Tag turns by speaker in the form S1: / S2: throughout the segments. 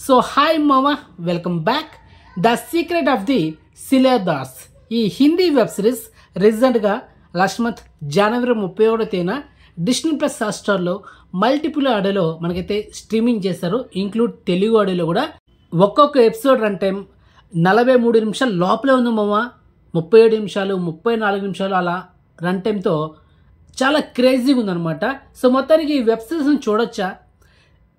S1: So hi మామా, welcome back. The secret of the Shiledars ఈ Hindi web series రీసెంట్గా last month జనవరి 31వ తేదీన డిస్నీ ప్లస్ హాట్‌స్టార్లో మల్టిపుల్ ఆడియోలో మనకైతే స్ట్రీమింగ్ చేశారు, ఇంక్లూడ్ తెలుగు ఆడియోలో కూడా. ఒక్కొక్క ఎపిసోడ్ రన్ టైం 43 నిమిషాలు లోపలే ఉంది మామా. 37 నిమిషాలు 34 నిమిషాలు అలా రన్ టైంతో చాలా క్రేజీగా ఉందన్నమాట. సో మొత్తానికి ఈ వెబ్ సిరీస్ని చూడొచ్చా?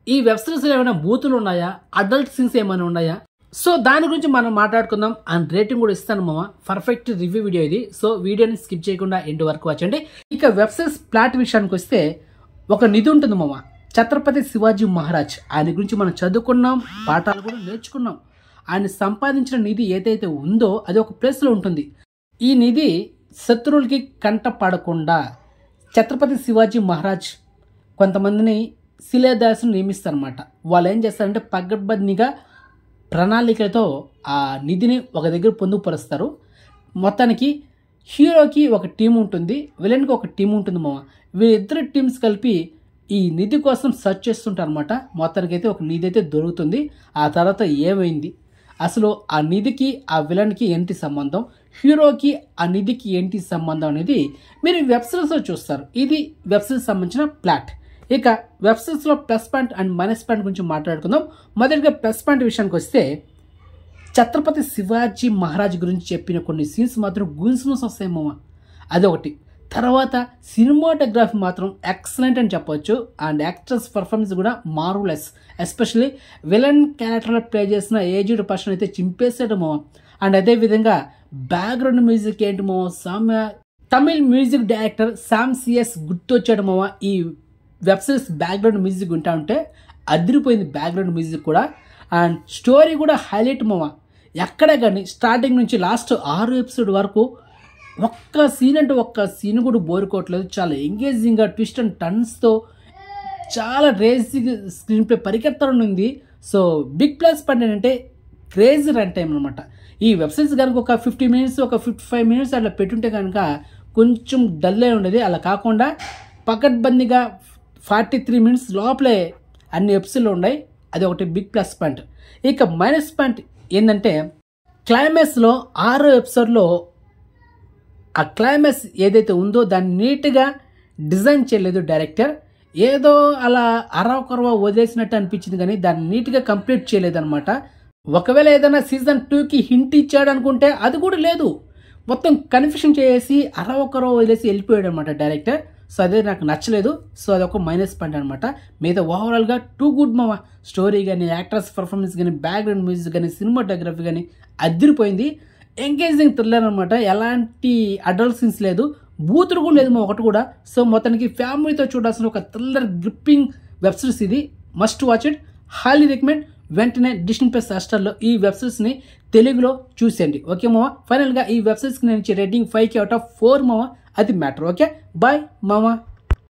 S1: ఈ వెబ్ సిరీస్లో ఏమైనా బూతులు ఉన్నాయా, అడల్ట్ సీన్స్ ఏమైనా ఉన్నాయా? సో దాని గురించి మనం మాట్లాడుకుందాం. అండ్ రేటింగ్ కూడా ఇస్తాను మామ. పర్ఫెక్ట్ రివ్యూ వీడియో ఇది. సో వీడియోని స్కిప్ చేయకుండా ఎండ్ వరకు వచ్చండి. ఇక వెబ్ సిరీస్ ప్లాట్ విషయానికి వస్తే ఒక నిధి ఉంటుంది మామ, ఛత్రపతి శివాజీ మహారాజ్. ఆయన గురించి మనం చదువుకున్నాం, పాఠాలు కూడా నేర్చుకున్నాం. ఆయన సంపాదించిన నిధి ఏదైతే ఉందో అది ఒక ప్లేస్లో ఉంటుంది. ఈ నిధి శత్రువులకి కంట పడకుండా ఛత్రపతి శివాజీ మహారాజ్ కొంతమందిని సిలేదాస్ను నియమిస్తారనమాట. వాళ్ళు ఏం చేస్తారంటే పగడ్బందీగా ప్రణాళికలతో ఆ నిధిని ఒక దగ్గర పొందుపరుస్తారు. మొత్తానికి హీరోకి ఒక టీం ఉంటుంది, విలన్కి ఒక టీం ఉంటుంది మామ. వీళ్ళిద్దరు టీమ్స్ కలిపి ఈ నిధి కోసం సెర్చ్ చేస్తుంటారు అనమాట. మొత్తానికి అయితే ఒక నిధి అయితే దొరుకుతుంది. ఆ తర్వాత ఏమైంది, అసలు ఆ నిధికి ఆ విలన్కి ఏంటి సంబంధం, హీరోకి ఆ నిధికి ఏంటి సంబంధం అనేది మీరు వెబ్ సిరీస్లో చూస్తారు. ఇది వెబ్ సిరీస్ సంబంధించిన ప్లాట్. ఇక వెబ్ సిరీస్లో plus point and minus point గురించి మాట్లాడుకుందాం. మొదటిగా ప్లస్ పాయింట్ విషయానికి వస్తే ఛత్రపతి శివాజీ మహారాజ్ గురించి చెప్పిన కొన్ని సీన్స్ మాత్రం గూస్బంప్స్ వస్తాయి మామ, అదొకటి. తర్వాత సినిమాటోగ్రఫీ మాత్రం ఎక్సలెంట్ అని చెప్పొచ్చు. అండ్ యాక్టర్స్ పర్ఫార్మెన్స్ కూడా మార్వలెస్. ఎస్పెషల్లీ విలన్ క్యారెక్టర్లో ప్లే చేసిన ఏజ్డ్ పర్సన్ అయితే చింపేసాడు మామ. అండ్ అదేవిధంగా బ్యాక్గ్రౌండ్ మ్యూజిక్ ఏంటి మామ, తమిళ్ మ్యూజిక్ డైరెక్టర్ శామ్ సిఎస్ గుర్తొచ్చాడు మామ. ఈ వెబ్ సిరీస్ బ్యాక్గ్రౌండ్ మ్యూజిక్ వింటా ఉంటే అదిరిపోయింది బ్యాక్గ్రౌండ్ మ్యూజిక్ కూడా. అండ్ స్టోరీ కూడా హైలైట్ మామ. ఎక్కడ కానీ స్టార్టింగ్ నుంచి లాస్ట్ 6 ఎపిసోడ్ వరకు ఒక్క సీన్ అంటే ఒక్క సీన్ కూడా బోరుకోవట్లేదు. చాలా ఎంగేజింగ్గా ట్విస్ట్ అండ్ టర్న్స్తో చాలా రేసింగ్ స్క్రీన్ ప్లే పరికెత్తాలని ఉంది. సో బిగ్ ప్లస్ పాయింట్ ఏంటంటే క్రేజీ రన్ టైం అనమాట. ఈ వెబ్ సిరీస్ కనుక ఒక 50 మినిట్స్ ఒక 55 మినిట్స్ అట్లా పెట్టుంటే కనుక కొంచెం డల్లే ఉండేది. అలా కాకుండా పకడ్బందీగా 43 మినిట్స్ లోపలే అన్ని ఎపిసోడ్లు ఉన్నాయి. అది ఒకటి బిగ్ ప్లస్ పాయింట్. ఇక మైనస్ పాయింట్ ఏంటంటే క్లైమాక్స్లో 6 ఎపిసోడ్లో ఆ క్లైమాక్స్ ఏదైతే ఉందో దాన్ని నీట్గా డిజైన్ చేయలేదు డైరెక్టర్. ఏదో అలా అరవకరవ వదిలేసినట్టు అనిపించింది కానీ దాన్ని నీట్గా కంప్లీట్ చేయలేదన్నమాట. ఒకవేళ ఏదైనా సీజన్ 2కి హింట్ ఇచ్చాడు అనుకుంటే అది కూడా లేదు. మొత్తం కన్ఫ్యూషన్ చేసి అరవకరవ వదిలేసి వెళ్ళిపోయాడు అనమాట డైరెక్టర్. సో అదే నాకు నచ్చలేదు. సో అదొక మైనస్ పాయింట్ అనమాట. మిగతా ఓవరాల్గా టూ గుడ్ మామ. స్టోరీ కానీ, యాక్టర్స్ పర్ఫార్మెన్స్ కానీ, బ్యాక్గ్రౌండ్ మ్యూజిక్ కానీ, సినిమాటోగ్రఫీ కానీ అదిరిపోయింది. ఎంగేజింగ్ థ్రిల్లర్ అనమాట. ఎలాంటి అడల్ట్ సీన్స్ లేదు, బూతులు కూడా లేదు మా ఒకటి కూడా. సో మొత్తానికి ఫ్యామిలీతో చూడాల్సిన ఒక థ్రిల్లర్ గ్రిప్పింగ్ వెబ్ సిరీస్ ఇది. Must watch it, highly recommend. వెంటనే డిస్నీ ప్లస్ హాట్‌స్టార్లో ఈ వెబ్ సిరీస్ని తెలుగులో చూసేయండి. ఓకే మామ. ఫైనల్గా ఈ వెబ్ సిరీస్కి నేను రేటింగ్ 5 out of 4 మామ. అది మ్యాటర్. ఓకే, బాయ్ మామ.